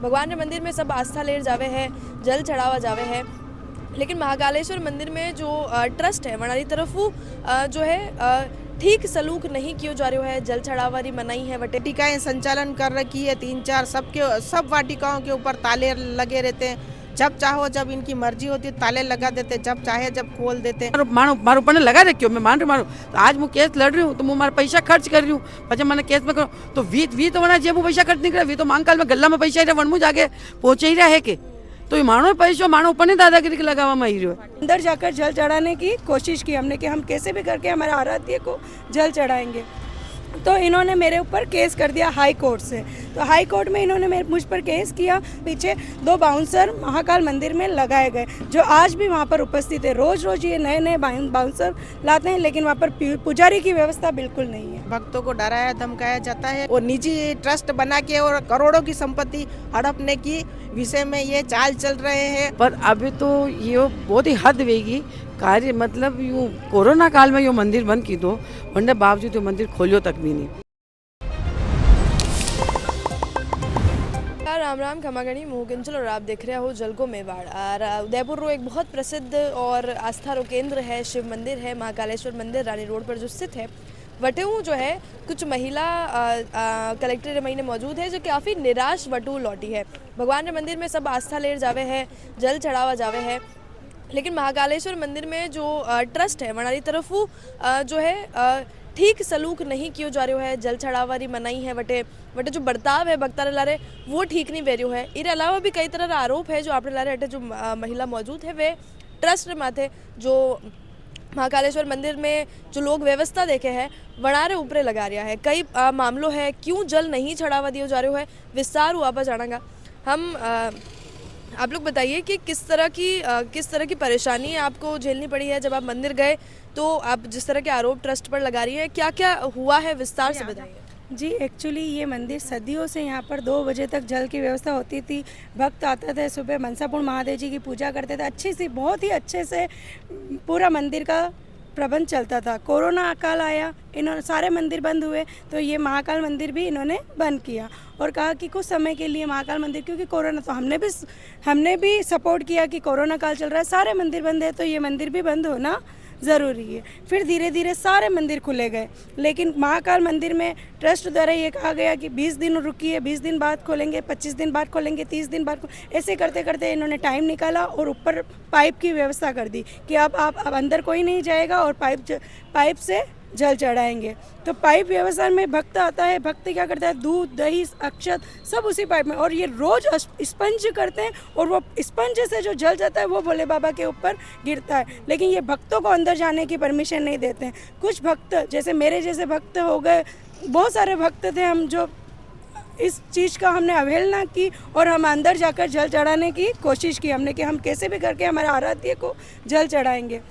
भगवान रे मंदिर में सब आस्था लेर जावे है, जल चढ़ावा जावे है। लेकिन महाकालेश्वर मंदिर में जो ट्रस्ट है वनारी तरफू जो है ठीक सलूक नहीं कियो जा रहा है। जल चढ़ावारी मनाई है वटे वाटिकाएं संचालन कर रखी है, 3-4 सब वाटिकाओं के ऊपर ताले लगे रहते हैं। जब चाहो जब इनकी मर्जी होती है ताले लगा देते, जब चाहे जब खोल देते। मारो पर लगा रखियो, मैं मान रही मारू आज मैं केस लड़ रही हूँ तो मैं मारा पैसा खर्च कर रही हूँ, पचे मैंने केस में करो तो वी तो वना जेब पैसा खर्च नहीं करे, वी तो मांगकाल में गल्ला में पैसा ही वनमू जाके पहुंचे ही रहा है के तो ये मानो पैसो मानो ऊपर नहीं दादागिरी लगावा में ही रहो। अंदर जाकर जल चढ़ाने की कोशिश की हमने कि हम कैसे भी करके हमारे आराध्य को जल चढ़ाएंगे। तो इन्होंने मेरे ऊपर केस कर दिया हाई कोर्ट से। तो हाई कोर्ट में इन्होंने मुझ पर केस किया। पीछे 2 बाउंसर महाकाल मंदिर में लगाए गए जो आज भी वहाँ पर उपस्थित है। रोज रोज ये नए नए बाउंसर लाते हैं, लेकिन वहाँ पर पुजारी की व्यवस्था बिल्कुल नहीं है। भक्तों को डराया धमकाया जाता है और निजी ट्रस्ट बना के और करोड़ों की संपत्ति हड़पने की विषय में ये चाल चल रहे हैं। पर अभी तो ये बहुत ही हद वेगी कार्य, मतलब यूँ कोरोना काल में यो मंदिर बंद की दो वरना बावजूद यो मंदिर खोलियो तक भी नहीं। राम राम खमागणी मोहकिंचल और आप देख रहे हो जलको मेवाड़। और उदयपुर रो एक बहुत प्रसिद्ध और आस्था रो केंद्र है, शिव मंदिर है, महाकालेश्वर मंदिर रानी रोड पर जो स्थित है। वटेऊ जो है कुछ महिला कलेक्टर महीने मौजूद है जो काफ़ी निराश वटू लौटी है। भगवान रे मंदिर में सब आस्था लेर जावे है, जल चढ़ावा जावे है। लेकिन महाकालेश्वर मंदिर में जो ट्रस्ट है वनारी तरफू जो है ठीक सलूक नहीं कियो जा रहा है। जल चढ़ावारी मनाई है वटे वटे जो बर्ताव है भक्तारे लारे वो ठीक नहीं वे रहो है। इसके अलावा भी कई तरह आरोप है जो आपने लारे हटे जो महिला मौजूद है वे ट्रस्ट माथे जो महाकालेश्वर मंदिर में जो लोग व्यवस्था देखे हैं वनारे ऊपरे लगा रहा है। कई मामलों है क्यों जल नहीं चढ़ावा दियो जा रहा है, विस्तार हुआ पर जानागा हम। आप लोग बताइए कि किस तरह की परेशानी आपको झेलनी पड़ी है जब आप मंदिर गए, तो आप जिस तरह के आरोप ट्रस्ट पर लगा रही है क्या क्या हुआ है, विस्तार से बताइए। जी एक्चुअली ये मंदिर सदियों से यहाँ पर 2 बजे तक जल की व्यवस्था होती थी। भक्त आते थे, सुबह मनसापूर्ण महादेव जी की पूजा करते थे, अच्छी सी बहुत ही अच्छे से पूरा मंदिर का प्रबंध चलता था। कोरोना काल आया, इन्होंने सारे मंदिर बंद हुए तो ये महाकाल मंदिर भी इन्होंने बंद किया और कहा कि कुछ समय के लिए महाकाल मंदिर, क्योंकि कोरोना तो हमने भी सपोर्ट किया कि कोरोना काल चल रहा है, सारे मंदिर बंद है तो ये मंदिर भी बंद होना ज़रूरी है। फिर धीरे धीरे सारे मंदिर खुले गए, लेकिन महाकाल मंदिर में ट्रस्ट द्वारा ये कहा गया कि 20 दिन रुकिए, 20 दिन बाद खोलेंगे, 25 दिन बाद खोलेंगे, 30 दिन बाद ऐसे करते करते इन्होंने टाइम निकाला और ऊपर पाइप की व्यवस्था कर दी कि अब अंदर कोई नहीं जाएगा और पाइप से जल चढ़ाएंगे। तो पाइप व्यवस्था में भक्त आता है, भक्त क्या करता है, दूध दही अक्षत सब उसी पाइप में, और ये रोज स्पंज करते हैं और वो स्पंज से जो जल जाता है वो भोले बाबा के ऊपर गिरता है। लेकिन ये भक्तों को अंदर जाने की परमिशन नहीं देते हैं। कुछ भक्त जैसे मेरे जैसे भक्त हो गए, बहुत सारे भक्त थे हम जो इस चीज़ का हमने अवहेलना की और हम अंदर जाकर जल चढ़ाने की कोशिश की हमने कि हम कैसे भी करके हमारे आराध्य को जल चढ़ाएंगे।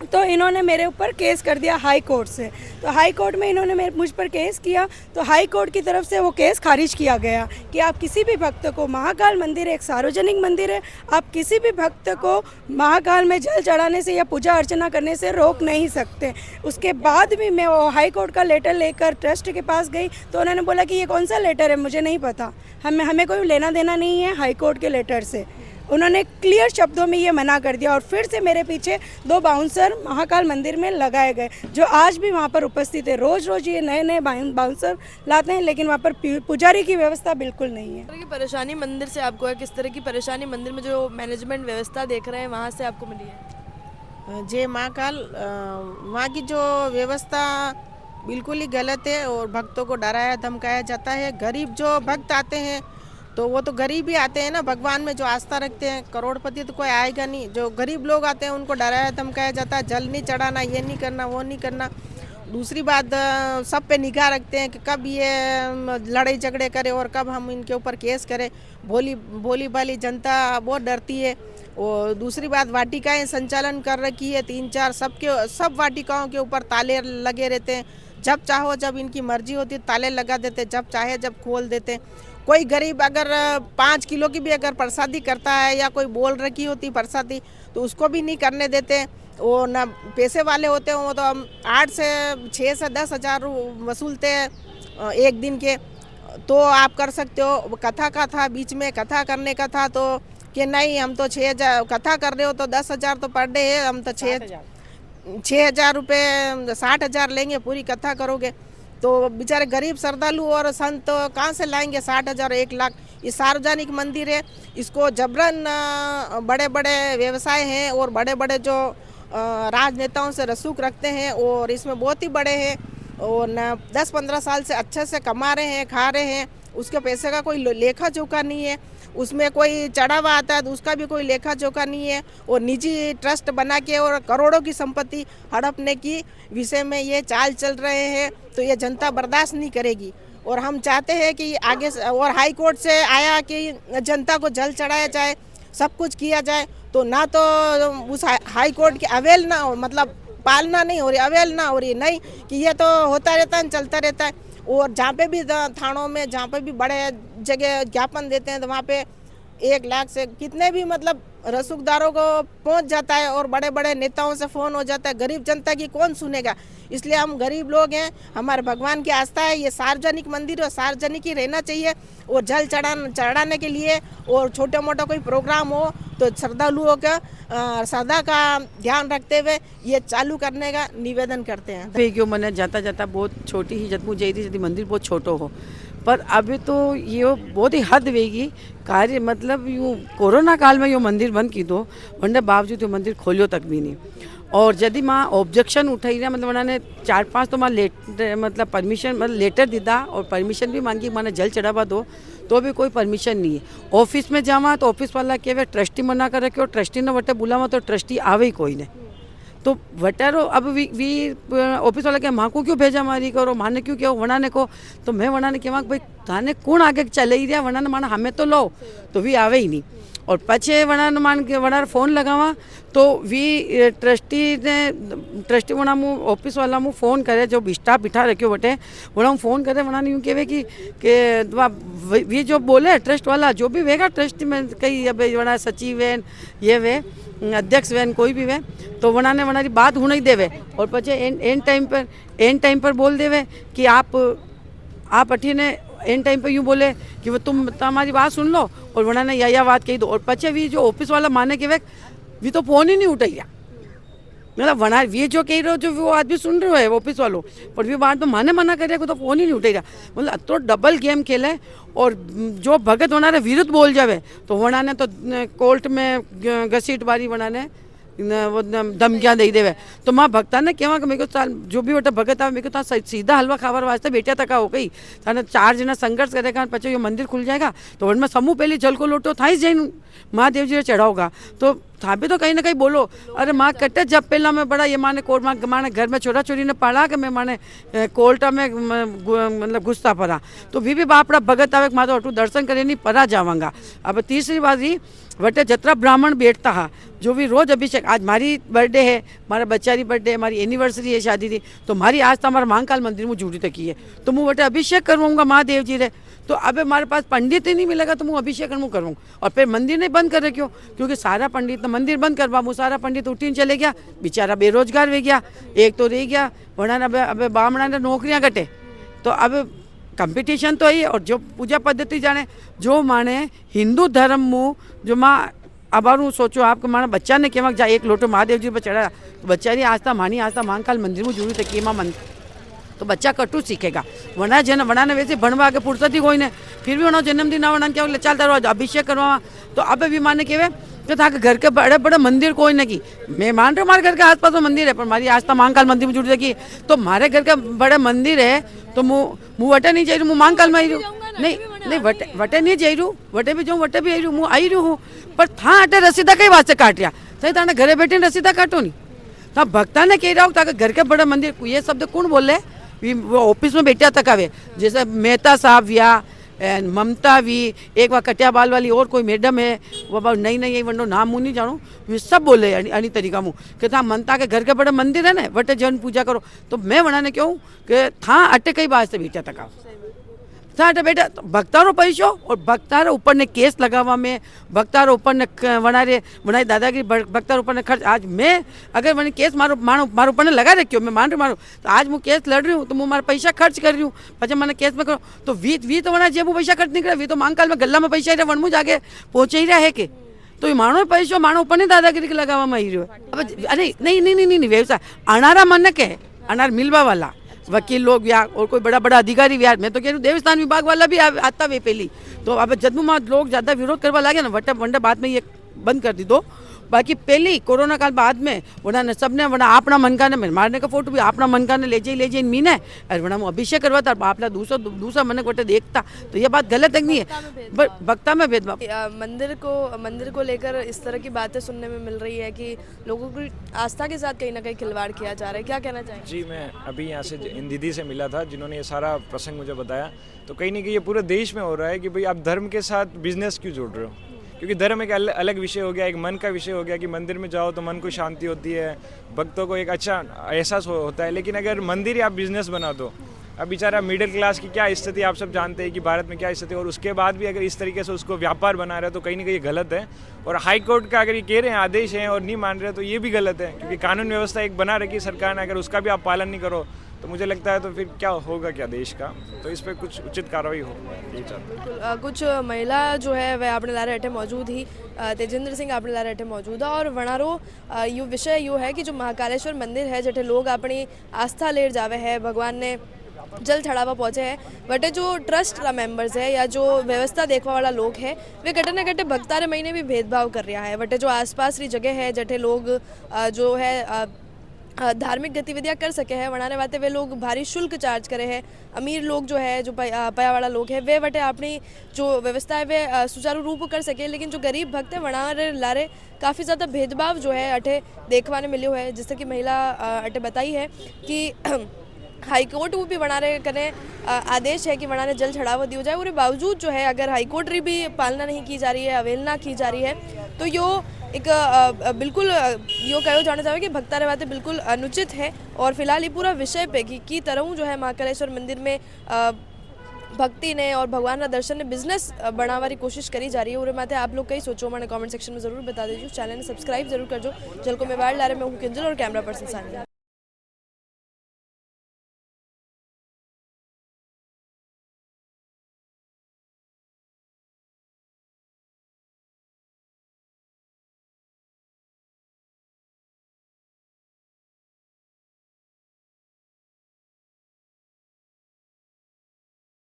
तो इन्होंने मेरे ऊपर केस कर दिया हाई कोर्ट से। तो हाई कोर्ट में इन्होंने मुझ पर केस किया तो हाई कोर्ट की तरफ से वो केस खारिज किया गया कि आप किसी भी भक्त को, महाकाल मंदिर एक सार्वजनिक मंदिर है, आप किसी भी भक्त को महाकाल में जल चढ़ाने से या पूजा अर्चना करने से रोक नहीं सकते। उसके बाद भी मैं वो हाई कोर्ट का लेटर लेकर ट्रस्ट के पास गई तो उन्होंने बोला कि ये कौन सा लेटर है, मुझे नहीं पता, हमें कोई लेना देना नहीं है हाई कोर्ट के लेटर से। उन्होंने क्लियर शब्दों में ये मना कर दिया और फिर से मेरे पीछे 2 बाउंसर महाकाल मंदिर में लगाए गए जो आज भी वहाँ पर उपस्थित है। रोज रोज ये नए नए बाउंसर लाते हैं, लेकिन वहाँ पर पुजारी की व्यवस्था बिल्कुल नहीं है। किस तरह की परेशानी मंदिर से आपको है, किस तरह की परेशानी मंदिर में जो मैनेजमेंट व्यवस्था देख रहे हैं वहाँ से आपको मिली है? जय महाकाल, वहाँ की जो व्यवस्था बिल्कुल ही गलत है और भक्तों को डराया धमकाया जाता है। गरीब जो भक्त आते हैं तो वो तो गरीब ही आते हैं ना, भगवान में जो आस्था रखते हैं, करोड़पति तो कोई आएगा नहीं। जो गरीब लोग आते हैं उनको डराया धमकाया जाता है, जल नहीं चढ़ाना, ये नहीं करना, वो नहीं करना। दूसरी बात, सब पे निगाह रखते हैं कि कब ये लड़ाई झगड़े करे और कब हम इनके ऊपर केस करें। भोली भाली जनता बहुत डरती है। और दूसरी बात, वाटिकाएं संचालन कर रखी है, 3-4 सब वाटिकाओं के ऊपर ताले लगे रहते हैं। जब चाहो जब इनकी मर्जी होती है ताले लगा देते, जब चाहे जब खोल देते। कोई गरीब अगर 5 किलो की भी अगर प्रसादी करता है या कोई बोल रखी होती प्रसादी तो उसको भी नहीं करने देते। वो ना पैसे वाले होते हैं, वो तो 8 से 6 से 10 हज़ार वसूलते हैं एक दिन के। तो आप कर सकते हो। कथा का था, बीच में कथा करने का था, तो कि नहीं हम तो 6,000 कथा कर रहे हो तो 10,000 तो पर डे है, हम तो 6,000 रुपये 60,000 लेंगे, पूरी कथा करोगे तो बेचारे गरीब श्रद्धालु और संत कहाँ से लाएंगे 60,000 1 लाख। ये सार्वजनिक मंदिर है, इसको जबरन बड़े बड़े व्यवसाय हैं और बड़े बड़े जो राजनेताओं से रसूख रखते हैं और इसमें बहुत ही बड़े हैं और 10-15 साल से अच्छे से कमा रहे हैं, खा रहे हैं, उसके पैसे का कोई लेखा जोखा नहीं है। उसमें कोई चढ़ावा आता है तो उसका भी कोई लेखा जोखा नहीं है और निजी ट्रस्ट बना के और करोड़ों की संपत्ति हड़पने की विषय में ये चाल चल रहे हैं, तो ये जनता बर्दाश्त नहीं करेगी। और हम चाहते हैं कि आगे और हाई कोर्ट से आया कि जनता को जल चढ़ाया जाए, सब कुछ किया जाए, तो ना तो उस हाई कोर्ट की अवेल ना हो, मतलब पालना नहीं हो रही, अवेल ना हो रही, नहीं कि ये तो होता रहता है, चलता रहता है। और जहाँ पे भी थानों में जहाँ पे भी बड़े जगह ज्ञापन देते हैं तो वहाँ पे 1 लाख से कितने भी मतलब रसूखदारों को पहुँच जाता है और बड़े बड़े नेताओं से फ़ोन हो जाता है। गरीब जनता की कौन सुनेगा? इसलिए हम गरीब लोग हैं, हमारे भगवान की आस्था है, ये सार्वजनिक मंदिर और सार्वजनिक ही रहना चाहिए। और जल चढ़ाने के लिए और छोटे मोटा कोई प्रोग्राम हो तो श्रद्धालुओं का श्रद्धा का ध्यान रखते हुए ये चालू करने का निवेदन करते हैं। क्यों मैंने जाता जाता बहुत छोटी ही जब मुझे जदी मंदिर बहुत छोटो हो, पर अभी तो ये बहुत ही हद वेगी कार्य, मतलब यूँ कोरोना काल में यो मंदिर बंद की दो, वरना बावजूद यो मंदिर खोलियो तक भी नहीं। और यदि माँ ऑब्जेक्शन उठाई रहा, मतलब उन्होंने 4-5 तो माँ मतलब परमिशन मतलब लेटर दीदा और परमिशन भी मांगी, माने जल चढ़ावा दो, तो भी कोई परमिशन नहीं है। ऑफिस में जावा तो ऑफिस वाला कहे ट्रस्टी मना कर रखे, और ट्रस्टी ने वटे बुलावा तो ट्रस्टी आवे ही कोई नहीं। तो वटारो अब वी ऑफिस वाला के माँ को क्यों भेजा मारी करो, माने क्यों क्या वनाने को, तो मैं वनाने कहवा भाई थाने कौन आगे चले ही रहा, वनाने माना हमें तो लो, तो वी आवे ही नहीं। और पछे वनाने मान के वनार फोन लगावा तो वी ट्रस्टी वना मु ऑफिस वाला मु फोन करे, जो स्टाफ बिठा रखियो बटे वना फोन करे, वनाने यूँ कहे कि वी जो बोले ट्रस्ट वाला जो भी वेगा ट्रस्ट में कई अब वना सचिव है ये वे अध्यक्ष वैन कोई भी वे, तो वनाने वनारी बात होने ही देवे और पचे एन टाइम पर बोल देवे कि आप अठीने एन टाइम पे यूँ बोले कि वो तुम हमारी बात सुन लो और वनाने या बात कही दो। और पचे भी जो ऑफिस वाला माने के वे वी तो फोन ही नहीं उठाइया, मतलब वना वी जो कह रहे जो वो आदमी सुन रहे है ऑफिस वालों, पर वी बात में माने मना करे तो फोन ही नहीं उठेगा। मतलब तो डबल गेम खेले और जो भगत वनारे विरुद्ध बोल जावे तो वनाने तो कोर्ट में घसीट बारी वनाने वो धमकियाँ दे देवे। तो माँ भक्ता ने कहवा कि मेरे को जो भी वोटा भगत आवे मेरे को सीधा हलवा खावर वास्ते बेटिया तक हो गई थाने 4 जना संघर्ष करेगा, पचे ये मंदिर खुल जाएगा तो उनमें समूह पहले जल को लोटो था ही जैन महादेव जी चढ़ाओगा, तो था भी तो कहीं ना कहीं बोलो अरे माँ कटे जब पहला मैं बड़ा ये माने कोर्ट माने घर में छोरा छोरी ने पढ़ा कि मैं माने कोर्ट में मतलब घुसता पड़ा, तो भी बापड़ा भगत आवे माँ तो अटू दर्शन करे नहीं परा जावांगा। अब तीसरी बात ही वटे जतरा ब्राह्मण बैठता हा जो भी रोज अभिषेक, आज मारी बर्थडे है, मारा बच्चा री बर्थडे है, हमारी एनिवर्सरी है शादी थी, तो मारी आज तो हमारा महाकाल मंदिर में जुड़ी तकी है, तो मुँह वटे अभिषेक करवाऊंगा महादेव जी रे, तो अब हमारे पास पंडित ही नहीं मिलेगा तो मुँह अभिषेक करूँ और फिर मंदिर नहीं बंद करे क्यों, क्योंकि सारा पंडित तो मंदिर बंद करवा मुँह सारा पंडित उठी चले गया, बेचारा बेरोजगार हो गया, एक तो रह गया वरना अब बामणा ने नौकरियाँ कटे, तो अब कंपटीशन तो ही। और जो पूजा पद्धति जाने जो माने हिंदू धर्म मुँह जो माँ अब सोचो आपके माना बच्चा ने केवा जा 1 लोटो महादेव जी पर चढ़ा तो बच्चा री आस्था मानी आस्था महाकाल मंदिर में जुड़ी तक माँ मन तो बच्चा कटू सीखेगा। वना ने वैसे भणवा के फुर्सत ही कोई ने, फिर भी वना जन्मदिन आ वना क्या चल तारो अभिषेक करवा, तो अब भी माने कहवे तो था कि घर के बड़े बड़े मंदिर कोई नहीं की, मैं मान रहा हूँ हमारे घर के आसपास में मंदिर है पर हमारी आस्था महाकाल मंदिर में जुड़ी रखी, तो हमारे घर के बड़े मंदिर है तो मुँह वटे नहीं जा रही, मुँह महाकाल में आई रू नहीं वटे नहीं जा रू, वटे भी जाऊँ वटे भी आई रू, मुँह आई रू हूँ, पर था अटे रसीदा कई वास्ते काट रहा सही ताने घरे बैठे रसीदा काटो नहीं, था भक्ता ने कह रहा हो ताकि घर के बड़े मंदिर, ये शब्द कौन बोले वो ऑफिस में बैठा तक आवे, जैसे मेहता साहब या ममता भी एक बार कटियाबाल वाली और कोई मैडम है वो नई नई वनो नाम मुँह नहीं जानू, वे सब बोले अनी तरीका मुँह कि था मनता के घर के बड़े मंदिर है ना वटे जन पूजा करो, तो मैं वना ने कहूँ कि था अटे कई बात से बैठा तक आओ साठ बेटा भक्तारो पैसो और भक्तारो ऊपर ने केस लगावा में भक्तारो ऊपर ने वनारे दादागिरी भक्तारो ऊपर ने खर्च। आज मैं अगर मैंने केस मारो ऊपर ने लगा रखियो, मैं मान रही तो आज मैं केस लड़ रही हूँ तो मैं मारा पैसा खर्च कर रही हूँ, पचे मैंने केस में करो तो वी तो वना जेबू पैसा खर्च निकले, वी तो मांगकाल में गल्ला में पैसा ही वनमू जाके पहुंचे ही रहा है के तो ये माणो पैसो माणो ऊपर ने दादागिरी लगावा में आई रही है। अरे नहीं व्यवसाय अनारा मन के अनार मिलवा वाला वकील लोग या और कोई बड़ा बड़ा अधिकारी यार, मैं तो कह रही हूँ देवस्थान विभाग वाला भी आता वे पहली तो अब जब लोग ज़्यादा विरोध करवा लगे ना वंडा बाद में ये बंद कर दी दो। बाकी पहली कोरोना काल बाद में उन्होंने सबने वना अपना मन का ने मारने का फोटो भी अपना मन का ने ले जाए मीने और वना अभिषेक करवाता आपला दूसरा मन को देखता, तो ये बात गलत नहीं है। भक्ता में भेदभाव मंदिर को लेकर इस तरह की बातें सुनने में मिल रही है कि लोगों की आस्था के साथ कहीं ना कहीं खिलवाड़ किया जा रहा है, क्या कहना चाहेंगे? जी, मैं अभी यहाँ से इन दीदी से मिला था जिन्होंने ये सारा प्रसंग मुझे बताया, तो कहीं ना कहीं ये पूरे देश में हो रहा है कि भाई आप धर्म के साथ बिजनेस क्यों जोड़ रहे हो, क्योंकि धर्म एक अलग विषय हो गया, एक मन का विषय हो गया कि मंदिर में जाओ तो मन को शांति होती है, भक्तों को एक अच्छा एहसास होता है। लेकिन अगर मंदिर ही आप बिजनेस बना दो, अब बेचारा मिडिल क्लास की क्या स्थिति आप सब जानते हैं कि भारत में क्या स्थिति है, और उसके बाद भी अगर इस तरीके से उसको व्यापार बना रहे हैं तो कहीं ना कहीं गलत है। और हाई कोर्ट का अगर ये कह रहे हैं आदेश हैं और नहीं मान रहे तो ये भी गलत है, क्योंकि कानून व्यवस्था एक बना रखी सरकार ने, अगर उसका भी आप पालन नहीं करो तो मुझे लगता है तो फिर क्या होगा क्या देश का, तो इस पर कुछ उचित कार्रवाई हो। बिल्कुल कुछ महिला जो है वह अपने लारे अठे मौजूद ही तेजेंद्र सिंह अपने लारे अठे मौजूद है और वनारो यू विषय यू है कि जो महाकालेश्वर मंदिर है जठे लोग अपनी आस्था लेर जावे है, भगवान ने जल चढ़ावा पहुँचे हैं, बटे जो ट्रस्ट का मेंबर्स है या जो व्यवस्था देखवा वाला लोग है वे कटे न कटे भक्तारे महीने भी भेदभाव कर रहा है। बटे जो आसपास की जगह है जठे लोग जो है धार्मिक गतिविधियां कर सके हैं वनाने वाते वे लोग भारी शुल्क चार्ज करे हैं। अमीर लोग जो है जो पया वाला लोग है वे वटे अपनी जो व्यवस्था है वे सुचारू रूप कर सके, लेकिन जो गरीब भक्त है वनारे लारे काफ़ी ज़्यादा भेदभाव जो है अठे देखवाने मिलो है। जैसे कि महिला अठे बताई है कि हाईकोर्ट वो भी वनारे कने आदेश है कि वनारे जल चढ़ावा दियो जाए, और बावजूद जो है अगर हाईकोर्ट री भी पालना नहीं की जा रही है, अवहेलना की जा रही है, तो यो एक बिल्कुल यो कहो जाना चाहिए कि भक्तारे बातें बिल्कुल अनुचित है। और फिलहाल ये पूरा विषय पे कि तरह जो है महाकालेश्वर मंदिर में भक्ति ने और भगवान का दर्शन ने बिजनेस बनावा की कोशिश करी जा रही है। और माते आप लोग कई सोचो मैंने कमेंट सेक्शन में जरूर बता दीजिए, चैनल ने सब्सक्राइब जरूर कर जो। जल को मेवाड़ ला रहे मैं हूँ किंजल और कैमरा पर्सन सानिया।